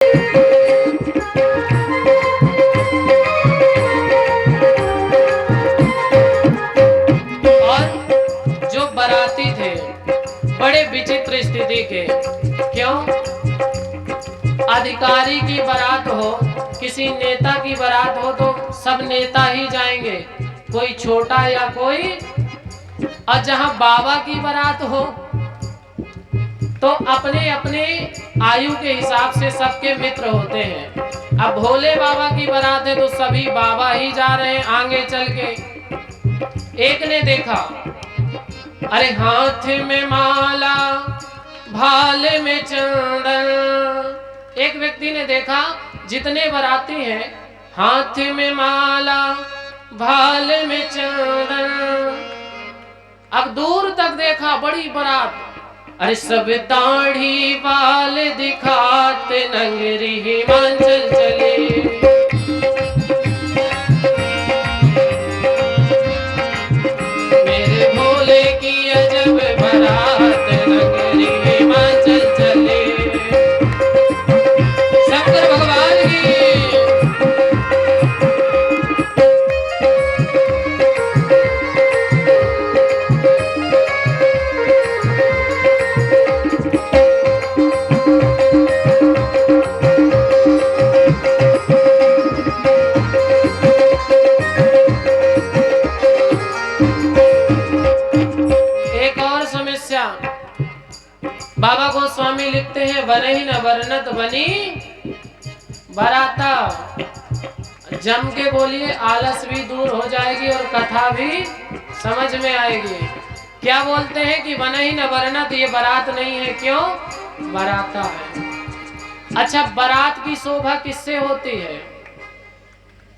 और जो बाराती थे बड़े विचित्र स्थिति के। क्यों? अधिकारी की बारात हो, किसी नेता की बारात हो तो सब नेता ही जाएंगे, कोई छोटा या कोई। और जहां बाबा की बारात हो तो अपने अपने आयु के हिसाब से सबके मित्र होते हैं। अब भोले बाबा की बारात है तो सभी बाबा ही जा रहे हैं आगे चल के। एक ने देखा, अरे हाथ में माला भाले में चंदन। एक व्यक्ति ने देखा जितने बाराती हैं हाथ में माला भाले में चंदन। अब दूर तक देखा बड़ी बारात, अरे सब दाढ़ी बाल दिखाते नंगरी हिमाचल चले। मेरे भोले की अजब बारात नगरी हिमाचल चले। शंकर भगवान की। बाबा गोस्वामी लिखते हैं, वरही न वर्णत बनी बराता। जम के बोलिए, आलस भी दूर हो जाएगी और कथा भी समझ में आएगी। क्या बोलते हैं कि वनही न वर्णत, ये बारात नहीं है। क्यों? बराता है। अच्छा, बारात की शोभा किससे होती है?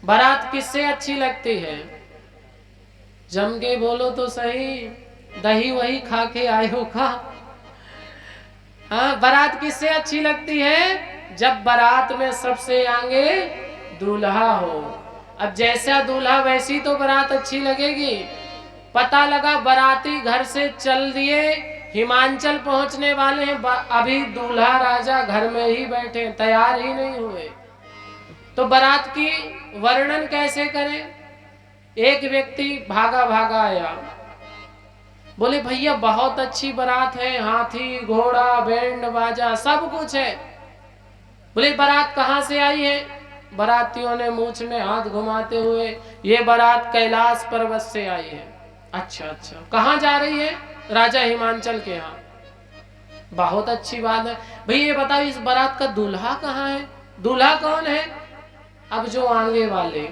बारात किससे अच्छी लगती है? जम के बोलो तो सही, दही वही खा के आए हो खा। हाँ, बारात किससे अच्छी लगती है? जब बारात में सबसे आगे दूल्हा हो। अब जैसा दूल्हा वैसी तो बारात अच्छी लगेगी। पता लगा बाराती घर से चल दिए, हिमाचल पहुंचने वाले हैं, अभी दूल्हा राजा घर में ही बैठे, तैयार ही नहीं हुए, तो बारात की वर्णन कैसे करें? एक व्यक्ति भागा भागा आया, बोले भैया बहुत अच्छी बारात है, हाथी घोड़ा बैंड बाजा सब कुछ है। बोले बारात कहाँ से आई है? बारातियों ने मूंछ में हाथ घुमाते हुए, ये बारात कैलाश पर्वत से आई है। अच्छा अच्छा, कहाँ जा रही है? राजा हिमाचल के यहाँ। बहुत अच्छी बात है। भैया ये बताओ इस बारात का दूल्हा कहाँ है? दूल्हा कौन है? अब जो आगे वाले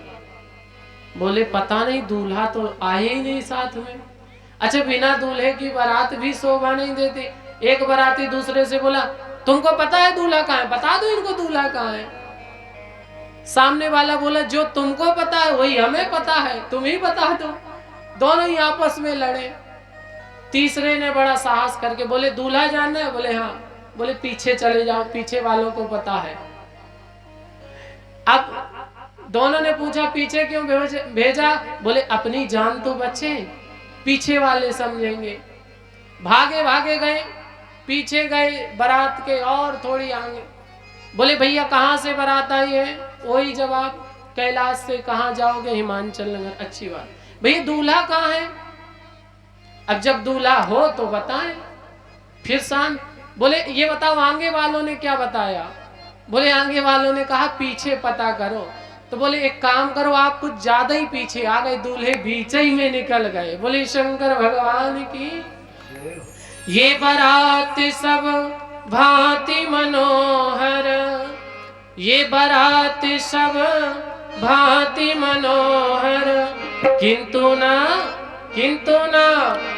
बोले पता नहीं, दूल्हा तो आए ही नहीं साथ में। अच्छा, बिना दूल्हे की बारात भी शोभा नहीं देती। एक बाराती दूसरे से बोला, तुमको पता है दूल्हा कहाँ है? बता दो इनको दूल्हा कहाँ है। सामने वाला बोला, जो तुमको पता है वही हमें पता है, तुम ही बता दो। दोनों ही आपस में लड़े। तीसरे ने बड़ा साहस करके बोले, दूल्हा जानना है? बोले हाँ। बोले पीछे चले जाओ, पीछे वालों को पता है। अब दोनों ने पूछा पीछे क्यों भेजा? बोले अपनी जान तो बचे, पीछे वाले समझेंगे। भागे भागे गए, पीछे गए बारात के और थोड़ी आगे। बोले भैया कहाँ से बारात आई है? वही जवाब, कैलाश से। कहाँ जाओगे? हिमाचल नगर। अच्छी बात। भैया दूल्हा कहाँ है? अब जब दूल्हा हो तो बताएं। फिर शांत। बोले ये बताओ आगे वालों ने क्या बताया? बोले आगे वालों ने कहा पीछे पता करो। तो बोले एक काम करो, आप कुछ ज्यादा ही पीछे आ गए, दूल्हे बीच ही में निकल गए। बोले शंकर भगवान की। ये बारात सब भांति मनोहर, ये बारात सब भांति मनोहर, किंतु ना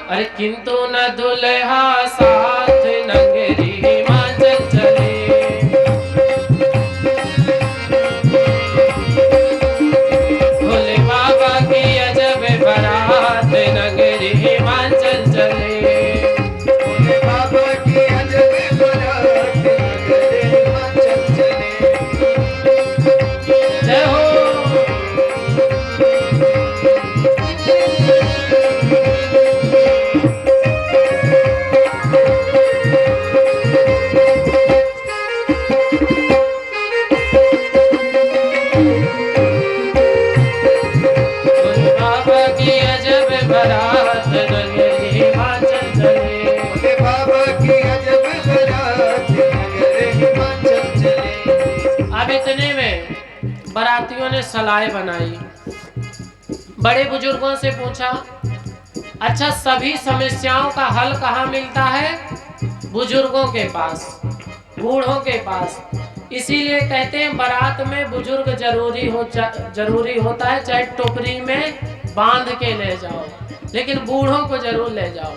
अरे किंतु न दुल्हा साथ नगरी हिमाचल चले। भोले बाबा की अजब बारात नगरी हिमाचल चले। भोले बाबा की अजब बारात नगरी हिमाचल चले। जय हो। बारातियों ने सलाह बनाई, बड़े बुजुर्गों से पूछा, अच्छा सभी समस्याओं का हल कहाँ मिलता है? बुजुर्गों के पास, बूढ़ों के पास। इसीलिए कहते हैं बारात में बुजुर्ग जरूरी होता है, चाहे टोकरी में बांध के ले जाओ, लेकिन बूढ़ों को जरूर ले जाओ।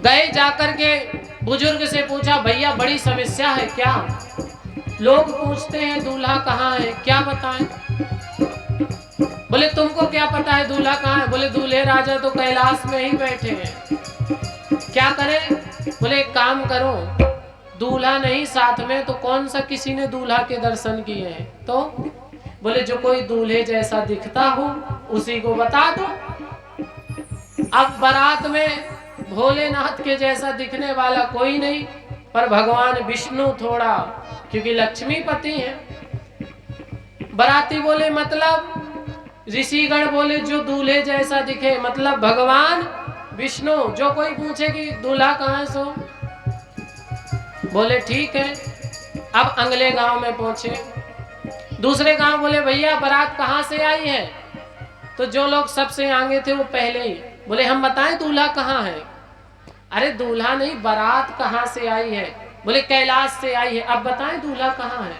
गए जाकर के बुजुर्ग से पूछा, भैया बड़ी समस्या है क्या? लोग पूछते हैं दूल्हा कहाँ है, क्या बताएं? बोले तुमको क्या पता है दूल्हा कहाँ है? बोले दूल्हे राजा तो कैलाश में ही बैठे हैं। क्या करें? बोले एक काम करो, दूल्हा नहीं साथ में तो कौन सा किसी ने दूल्हा के दर्शन किए हैं? तो बोले जो कोई दूल्हे जैसा दिखता हो उसी को बता दो। अब बारात में भोलेनाथ के जैसा दिखने वाला कोई नहीं, पर भगवान विष्णु थोड़ा, क्योंकि लक्ष्मीपति हैं। बाराती बोले मतलब? ऋषिगण बोले जो दूल्हे जैसा दिखे, मतलब भगवान विष्णु। जो कोई पूछे कि दूल्हा कहाँ है सो बोले ठीक है। अब अगले गांव में पहुंचे, दूसरे गांव बोले भैया बारात कहाँ से आई है? तो जो लोग सबसे आगे थे वो पहले ही बोले हम बताएं दूल्हा कहाँ है? अरे दूल्हा नहीं, बारात कहाँ से आई है? बोले कैलाश से आई है। अब बताएं दूल्हा कहाँ है?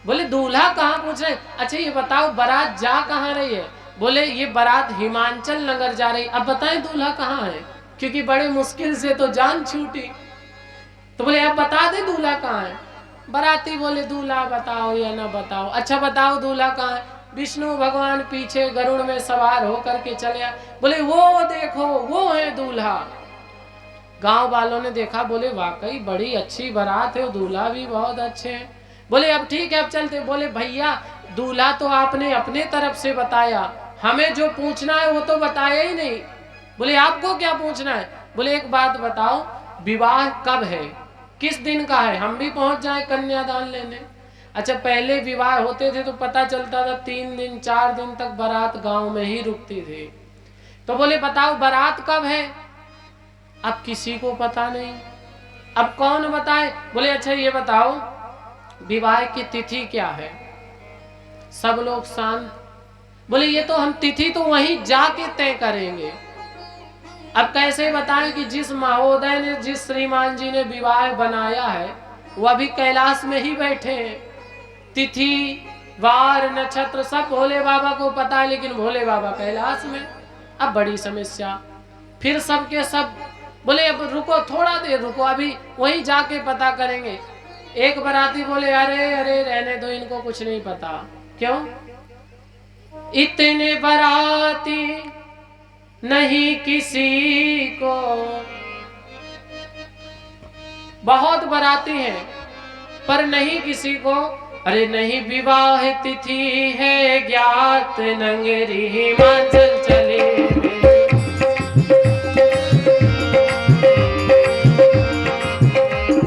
बोले दूल्हा कहाँ पूछ रहे? अच्छा ये बताओ बारात जा कहाँ रही है? बोले ये बारात हिमाचल नगर जा रही। अब बताएं दूल्हा कहाँ है? क्योंकि बड़े मुश्किल से तो जान छूटी। तो बोले अब बता दे दूल्हा कहाँ है? बाराती बोले दूल्हा बताओ या ना बताओ। अच्छा बताओ दूल्हा कहाँ है? विष्णु भगवान पीछे गरुड़ में सवार होकर के चले आए। बोले वो देखो वो है दूल्हा। गांव वालों ने देखा, बोले वाकई बड़ी अच्छी बारात है, दूल्हा भी बहुत अच्छे हैं। बोले अब ठीक है अब चलते। बोले भैया दूल्हा तो आपने अपने तरफ से बताया, हमें जो पूछना है वो तो बताया ही नहीं। बोले आपको क्या पूछना है? बोले एक बात बताओ, विवाह कब है, किस दिन का है, हम भी पहुंच जाए कन्यादान लेने। अच्छा पहले विवाह होते थे तो पता चलता था 3 दिन 4 दिन तक बारात गांव में ही रुकती थी। तो बोले बताओ बारात कब है? अब किसी को पता नहीं। अब कौन बताए? बोले अच्छा ये बताओ विवाह की तिथि क्या है? सब लोग शांत। बोले ये तो हम तिथि तो वहीं जाके तय करेंगे। अब कैसे बताएं कि जिस महोदय ने, जिस श्रीमान जी ने विवाह बनाया है वह भी कैलाश में ही बैठे हैं। तिथि वार नक्षत्र सब भोले बाबा को पता है, लेकिन भोले बाबा कैलाश में। अब बड़ी समस्या। फिर सबके सब बोले अब रुको थोड़ा देर रुको, अभी वहीं जाके पता करेंगे। एक बाराती बोले अरे अरे रहने दो, इनको कुछ नहीं पता। क्यों? इतने बाराती नहीं किसी को, बहुत बाराती हैं पर नहीं किसी को। अरे नहीं विवाह तिथि है ज्ञात, नंगरी हिमाचल चले।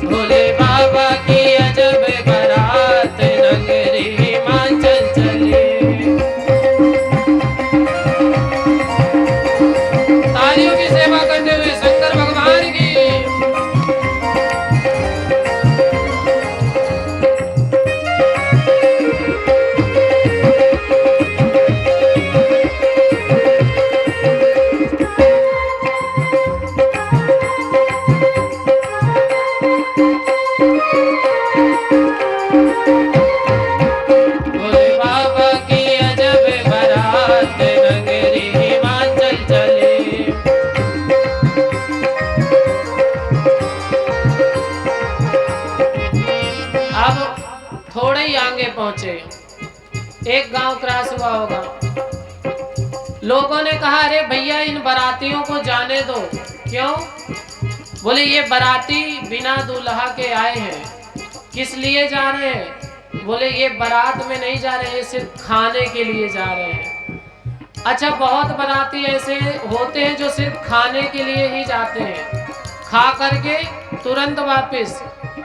भोले बाबा की अजब बारात, नंगरी हिमाचल चले। तालियों की सेवा करते हुए शंकर भगवान की। थोड़े ही आगे पहुंचे, एक गांव क्रॉस हुआ होगा। लोगों ने कहा अरे भैया इन बारातियों को जाने दो। क्यों? बोले ये बाराती बिना दूल्हा के आए हैं। किस लिए जा रहे हैं? बोले ये बारात में नहीं जा रहे हैं, सिर्फ खाने के लिए जा रहे हैं। अच्छा बहुत बाराती ऐसे होते हैं जो सिर्फ खाने के लिए ही जाते हैं, खा करके तुरंत वापस,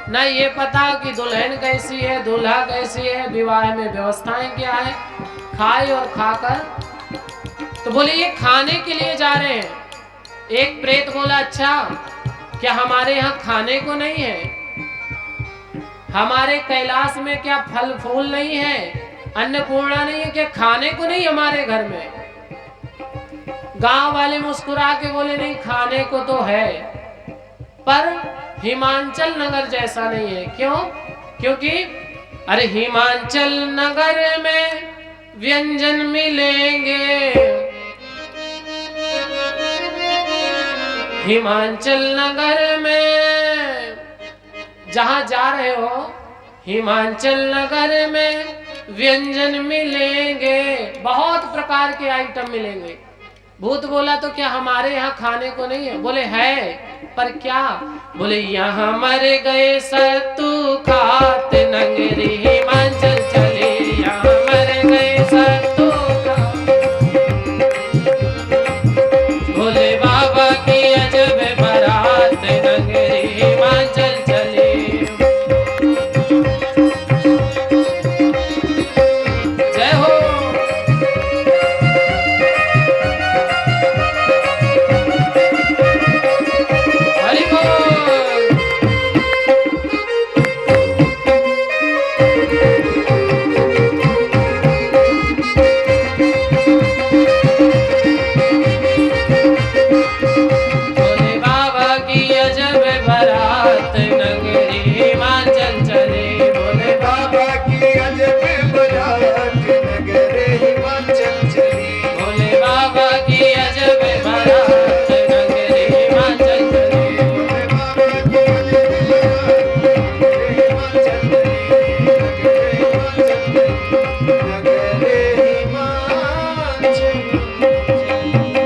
ना ये पता कि दुल्हन कैसी है, दूल्हा कैसी है, विवाह में व्यवस्थाएं क्या है, खाए और खाकर। तो बोले ये खाने के लिए जा रहे हैं। एक प्रेत बोला अच्छा क्या हमारे यहाँ खाने को नहीं है? हमारे कैलाश में क्या फल फूल नहीं है? अन्नपूर्णा नहीं है क्या? खाने को नहीं हमारे घर में? गांव वाले मुस्कुरा के बोले नहीं, खाने को तो है, पर हिमांचल नगर जैसा नहीं है। क्यों? क्योंकि अरे हिमांचल नगर में व्यंजन मिलेंगे, हिमांचल नगर में जहां जा रहे हो, हिमांचल नगर में व्यंजन मिलेंगे, बहुत प्रकार के आइटम मिलेंगे। भूत बोला तो क्या हमारे यहाँ खाने को नहीं है? बोले है, पर क्या? बोले यहाँ मर गए सत्तू खात नंगरी हिमांचल चले, यहाँ मर गए सत्तू खात। भोले बाबा की अजब बारात नंगरी हिमांचल चले। जय हो। हरि बोल। भोले बाबा की अजब बारात नगरी हिमाचल चले, भोले बाबा की अजब बारात नगरे हिमाचल चली। भोले बाबा की अजब बारात नगरी हिमाचल चले। भोले बाबा की अजब बारात नगरे हिमाचल चली, नगरे हिमाचल।